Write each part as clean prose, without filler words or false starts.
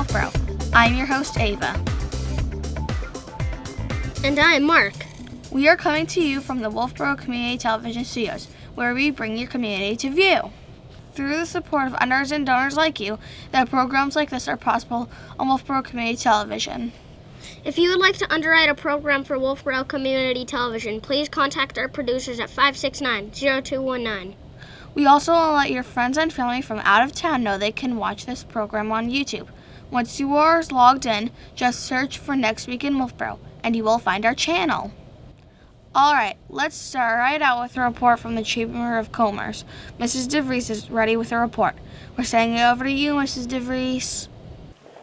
Wolfeboro. I'm your host, Ava. And I'm Mark. We are coming to you from the Wolfeboro Community Television studios, where we bring your community to view. Through the support of underwriters and donors like you, that programs like this are possible on Wolfeboro Community Television. If you would like to underwrite a program for Wolfeboro Community Television, please contact our producers at 569-0219. We also want to let your friends and family from out of town know they can watch this program on YouTube. Once you are logged in, just search for Next Week in Wolfeboro, and you will find our channel. Alright, let's start right out with a report from the Chamber of Commerce. Mrs. DeVries is ready with a report. We're sending it over to you, Mrs. DeVries.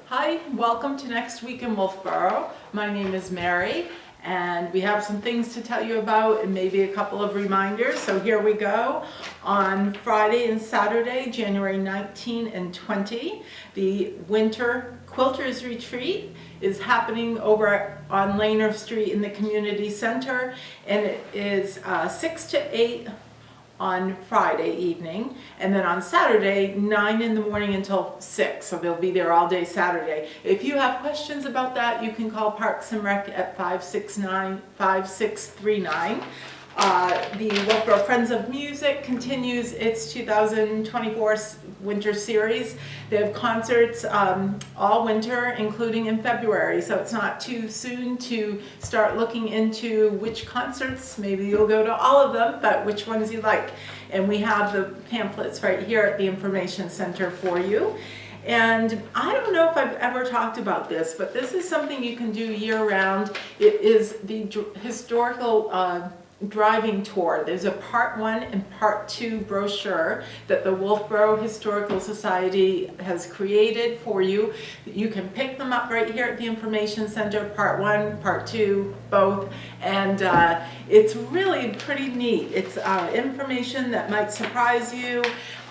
Hi, welcome to Next Week in Wolfeboro. My name is Mary, and we have some things to tell you about and maybe a couple of reminders. So here we go. On Friday and Saturday, January 19 and 20, the Winter Quilters Retreat is happening over on Laner Street in the community center, and it is 6 to 8 on Friday evening, and then on Saturday 9 in the morning until 6, so they'll be there all day Saturday. If you have questions about that, you can call Parks and Rec at 569-5639. The Wolfeboro Friends of Music continues its 2024 winter series. They have concerts all winter, including in February, so it's not too soon to start looking into which concerts. Maybe you'll go to all of them, but which ones you like. And we have the pamphlets right here at the Information Center for you. And I don't know if I've ever talked about this, but this is something you can do year-round. It is the historical driving tour. There's a part 1 and part 2 brochure that the Wolfeboro Historical Society has created for you. You can pick them up right here at the Information Center, part 1, part 2, both, and it's really pretty neat. It's information that might surprise you,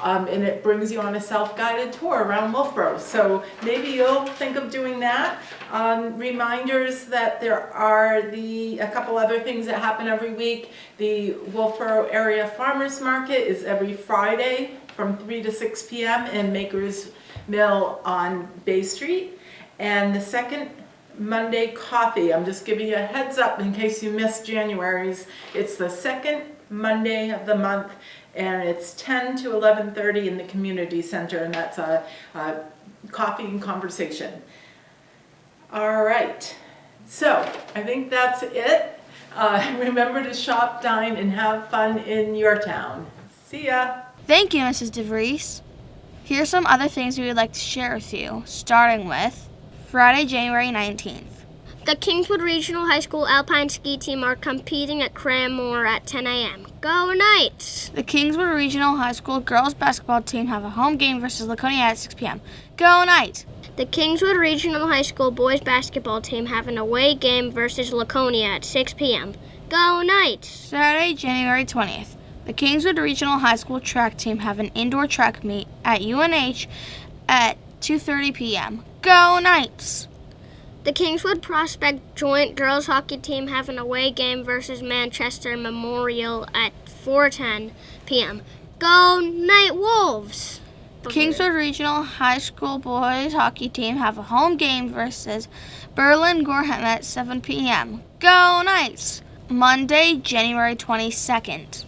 and it brings you on a self-guided tour around Wolfeboro. So maybe you'll think of doing that. Reminders that there are a couple other things that happen every week. The Wolfeboro Area Farmers Market is every Friday from 3 to 6 p.m. in Maker's Mill on Bay Street. And the second Monday coffee, I'm just giving you a heads up in case you missed January's. It's the second Monday of the month, and it's 10 to 11:30 in the community center, and that's a coffee and conversation. All right, so I think that's it. Remember to shop, dine, and have fun in your town. See ya. Thank you, Mrs. DeVries. Here are some other things we would like to share with you, starting with Friday, January 19th. The Kingswood Regional High School Alpine Ski Team are competing at Cranmore at 10 a.m. Go Knights! The Kingswood Regional High School girls basketball team have a home game versus Laconia at 6 p.m. Go Knights! The Kingswood Regional High School boys basketball team have an away game versus Laconia at 6 p.m. Go Knights! Saturday, January 20th. The Kingswood Regional High School track team have an indoor track meet at UNH at 2:30 p.m. Go Knights! The Kingswood Prospect Joint Girls Hockey Team have an away game versus Manchester Memorial at 4:10 p.m. Go Night Wolves! The Kingswood Regional High School boys hockey team have a home game versus Berlin Gorham at 7 p.m. Go Knights! Monday, January 22nd.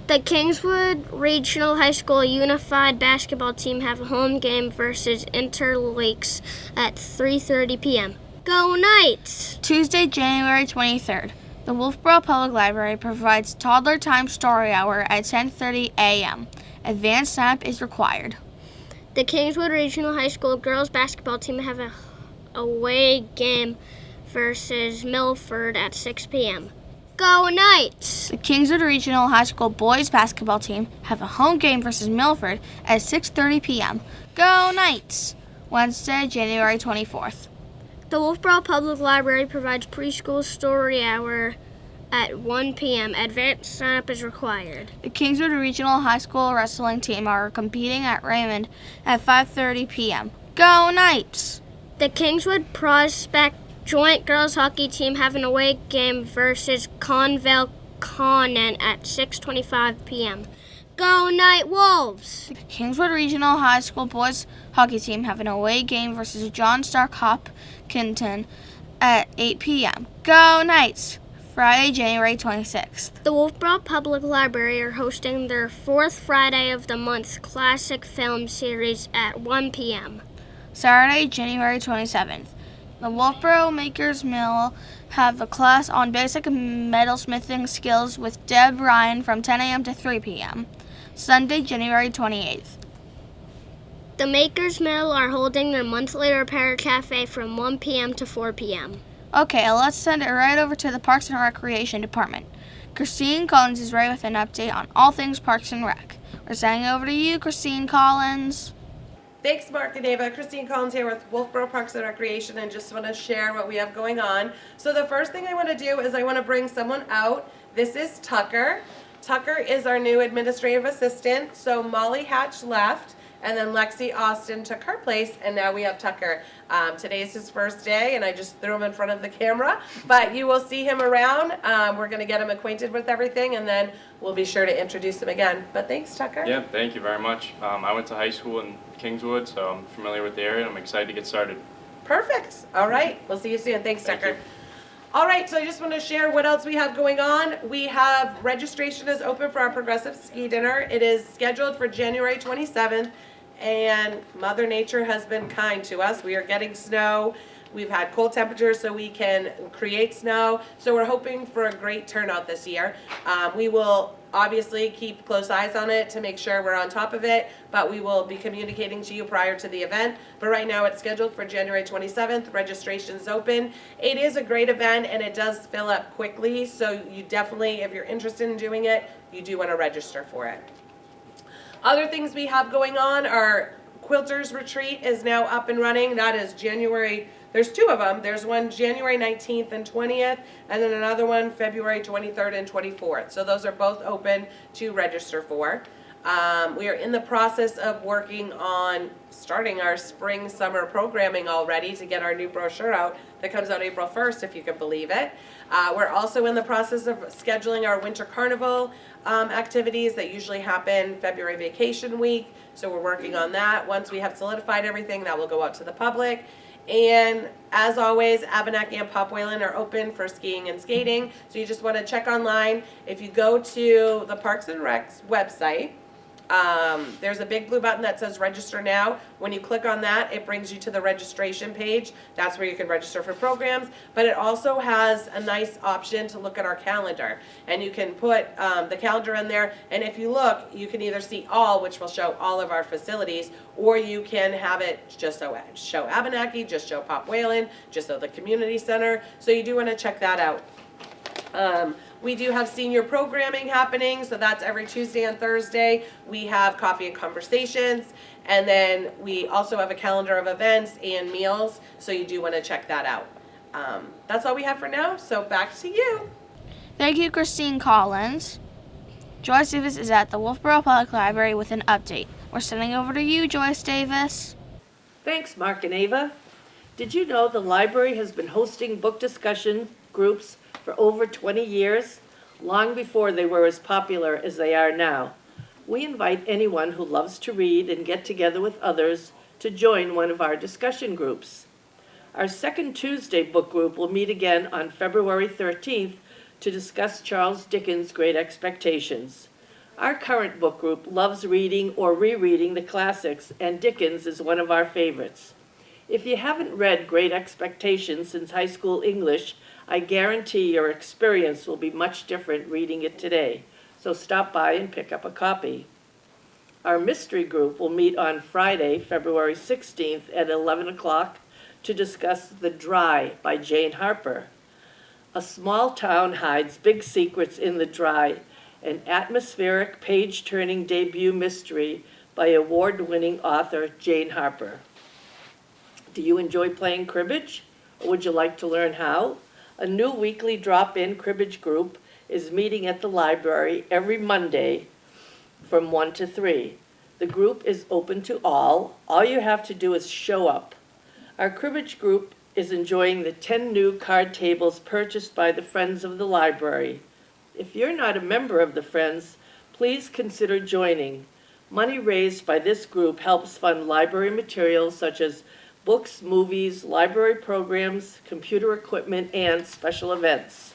The Kingswood Regional High School Unified Basketball Team have a home game versus Interlakes at 3:30 p.m. Go Knights! Tuesday, January 23rd. The Wolfeboro Public Library provides Toddler Time Story Hour at 10:30 a.m. Advanced sign-up is required. The Kingswood Regional High School Girls Basketball Team have a away game versus Milford at 6 p.m. Go Knights! The Kingswood Regional High School boys basketball team have a home game versus Milford at 6:30 p.m. Go Knights! Wednesday, January 24th. The Wolfeboro Public Library provides preschool story hour at 1 p.m. Advanced sign-up is required. The Kingswood Regional High School wrestling team are competing at Raymond at 5:30 p.m. Go Knights! The Kingswood Prospect Joint Girls Hockey Team have an away game versus Conville Conant at 6:25 p.m. Go Night Wolves! The Kingswood Regional High School boys hockey team have an away game versus John Stark Hopkinton at 8 p.m. Go Knights! Friday, January 26th. The Wolfeboro Public Library are hosting their fourth Friday of the month classic film series at 1 p.m. Saturday, January 27th. The Wolfeboro Makers Mill have a class on basic metalsmithing skills with Deb Ryan from 10 a.m. to 3 p.m. Sunday, January 28th. The Makers Mill are holding their monthly repair cafe from 1 p.m. to 4 p.m. Okay, let's send it right over to the Parks and Recreation Department. Christine Collins is ready with an update on all things Parks and Rec. We're sending over to you, Christine Collins. Thanks, Mark and Ava. Christine Collins here with Wolfeboro Parks and Recreation, and just want to share what we have going on. So the first thing I want to do is I want to bring someone out. This is Tucker. Tucker is our new administrative assistant. So Molly Hatch left, and then Lexi Austin took her place, and now we have Tucker. Today's his first day, and I just threw him in front of the camera, but you will see him around. We're going to get him acquainted with everything, and then we'll be sure to introduce him again. But thanks, Tucker. Yeah, thank you very much. I went to high school in Kingswood, so I'm familiar with the area, and I'm excited to get started. Perfect. All right. We'll see you soon. Thanks, Thank Tucker. you. All right, so I just want to share what else we have going on. We have registration is open for our Progressive Ski Dinner. It is scheduled for January 27th. And Mother Nature has been kind to us. We are getting snow. We've had cold temperatures so we can create snow. So we're hoping for a great turnout this year. We will obviously keep close eyes on it to make sure we're on top of it, but we will be communicating to you prior to the event. But right now it's scheduled for January 27th. Registration is open. It is a great event and it does fill up quickly. So you definitely, if you're interested in doing it, you do want to register for it. Other things we have going on, our Quilters Retreat is now up and running. That is January, there's two of them. There's one January 19th and 20th, and then another one February 23rd and 24th. So those are both open to register for. We are in the process of working on starting our spring summer programming already to get our new brochure out that comes out April 1st, if you can believe it. We're also in the process of scheduling our winter carnival activities that usually happen February vacation week. So we're working on that. Once we have solidified everything, that will go out to the public. And as always, Abenaki and Popwhalen are open for skiing and skating. So you just want to check online. If you go to the Parks and Rec's website, there's a big blue button that says register now. When you click on that, it brings you to the registration page. That's where you can register for programs, but it also has a nice option to look at our calendar, and you can put the calendar in there, and if you look, you can either see all, which will show all of our facilities, or you can have it just show Abenaki, just show Popwhalen, just show the community center. So you do want to check that out. We do have senior programming happening, so that's every Tuesday and Thursday. We have coffee and conversations, and then we also have a calendar of events and meals, so you do want to check that out. That's all we have for now, so back to you. Thank you, Christine Collins. Joyce Davis is at the Wolfeboro Public Library with an update. We're sending over to you, Joyce Davis. Thanks, Mark and Ava. Did you know the library has been hosting book discussion groups for over 20 years, long before they were as popular as they are now? We invite anyone who loves to read and get together with others to join one of our discussion groups. Our second Tuesday book group will meet again on February 13th to discuss Charles Dickens' Great Expectations. Our current book group loves reading or rereading the classics, and Dickens is one of our favorites. If you haven't read Great Expectations since high school English, I guarantee your experience will be much different reading it today, so stop by and pick up a copy. Our mystery group will meet on Friday, February 16th at 11 o'clock to discuss The Dry by Jane Harper. A small town hides big secrets in the Dry, an atmospheric, page-turning debut mystery by award-winning author Jane Harper. Do you enjoy playing cribbage, or would you like to learn how? A new weekly drop-in cribbage group is meeting at the library every Monday from 1 to 3. The group is open to all. All you have to do is show up. Our cribbage group is enjoying the 10 new card tables purchased by the Friends of the Library. If you're not a member of the Friends, Please consider joining. Money raised by this group helps fund library materials such as books, movies, library programs, computer equipment, and special events.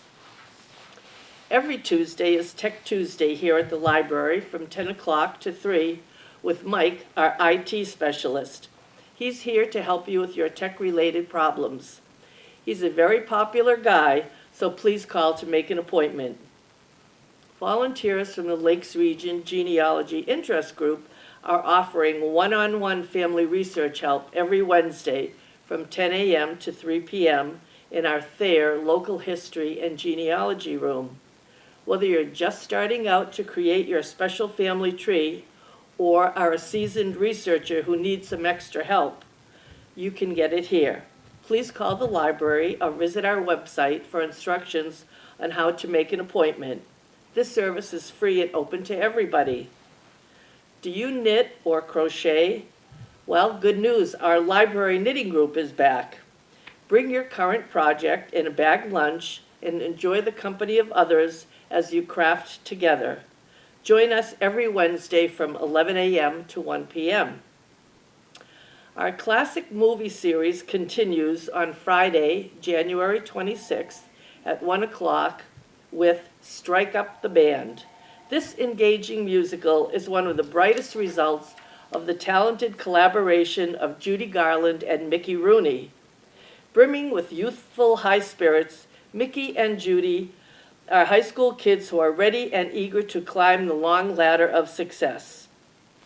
Every Tuesday is Tech Tuesday here at the library from 10 o'clock to 3 with Mike, our IT specialist. He's here to help you with your tech-related problems. He's a very popular guy, so please call to make an appointment. Volunteers from the Lakes Region Genealogy Interest Group are offering one-on-one family research help every Wednesday from 10 a.m. to 3 p.m. in our Thayer Local History and Genealogy Room. Whether you're just starting out to create your special family tree or are a seasoned researcher who needs some extra help, you can get it here. Please call the library or visit our website for instructions on how to make an appointment. This service is free and open to everybody. Do you knit or crochet? Well, good news, our library knitting group is back. Bring your current project in a bag lunch and enjoy the company of others as you craft together. Join us every Wednesday from 11 a.m. to 1 p.m. Our classic movie series continues on Friday, January 26th at 1 o'clock with Strike Up the Band. This engaging musical is one of the brightest results of the talented collaboration of Judy Garland and Mickey Rooney. Brimming with youthful high spirits, Mickey and Judy are high school kids who are ready and eager to climb the long ladder of success.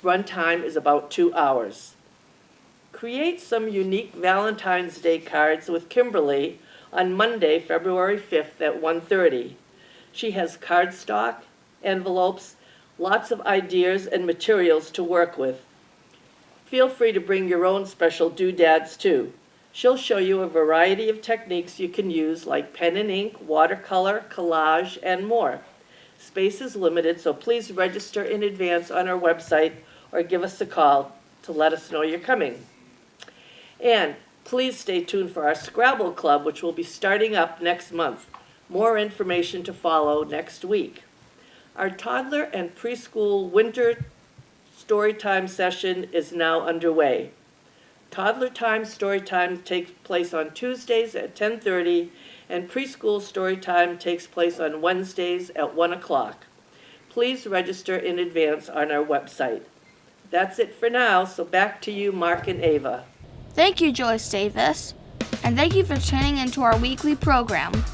Runtime is about 2 hours. Create some unique Valentine's Day cards with Kimberly on Monday, February 5th at 1:30. She has cardstock, envelopes, lots of ideas and materials to work with. Feel free to bring your own special doodads too. She'll show you a variety of techniques you can use like pen and ink, watercolor, collage, and more. Space is limited, so please register in advance on our website or give us a call to let us know you're coming. And please stay tuned for our Scrabble Club, which will be starting up next month. More information to follow next week. Our toddler and preschool winter storytime session is now underway. Toddler time storytime takes place on Tuesdays at 10:30, and preschool storytime takes place on Wednesdays at 1 o'clock. Please register in advance on our website. That's it for now, so back to you, Mark and Ava. Thank you, Joyce Davis, and thank you for tuning into our weekly program.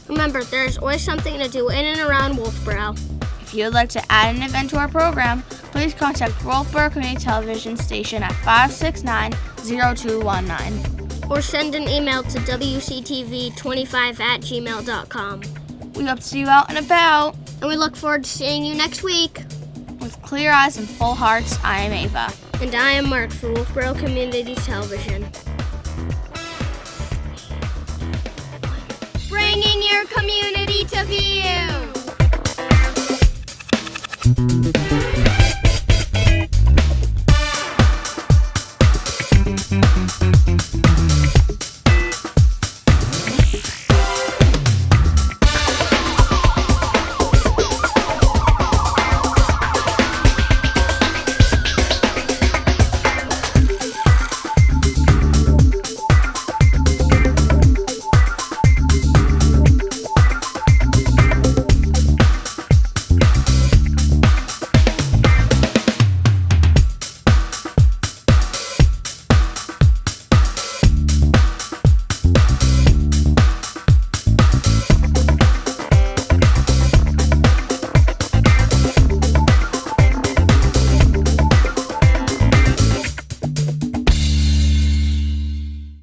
Remember, there's always something to do in and around Wolfeboro. If you would like to add an event to our program, please contact Wolfeboro Community Television station at 569-0219. Or send an email to wctv25@gmail.com. We hope to see you out and about. And we look forward to seeing you next week. With clear eyes and full hearts, I am Ava. And I am Mark for Wolfeboro Community Television. Bringing your community to view.